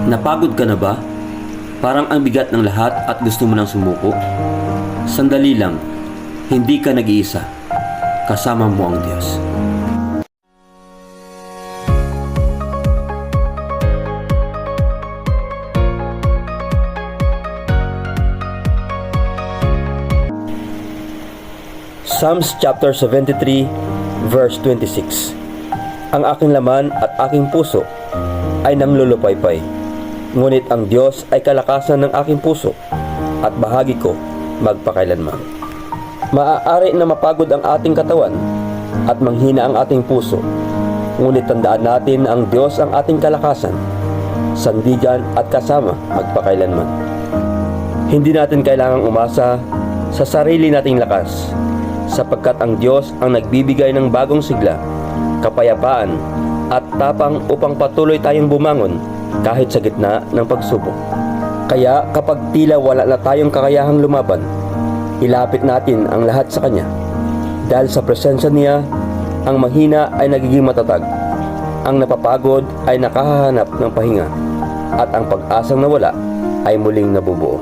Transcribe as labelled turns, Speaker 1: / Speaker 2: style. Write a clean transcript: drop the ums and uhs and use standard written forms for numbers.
Speaker 1: Napagod ka na ba? Parang ang bigat ng lahat at gusto mo nang sumuko? Sandali lang, hindi ka nag-iisa. Kasama mo ang Diyos. Psalms chapter 73 verse 26. Ang aking laman at aking puso ay namlulupaypay, ngunit ang Diyos ay kalakasan ng aking puso at bahagi ko magpakailanman. Maaari na mapagod ang ating katawan at manghina ang ating puso, ngunit tandaan natin na ang Diyos ang ating kalakasan, sandigan at kasama magpakailanman. Hindi natin kailangang umasa sa sarili nating lakas, sapagkat ang Diyos ang nagbibigay ng bagong sigla, kapayapaan at tapang upang patuloy tayong bumangon kahit sa gitna ng pagsubok. Kaya kapag tila wala na tayong kakayahang lumaban, ilapit natin ang lahat sa Kanya. Dahil sa presensya niya, ang mahina ay nagiging matatag, ang napapagod ay nakahahanap ng pahinga, at ang pag-asang nawala ay muling nabubuo.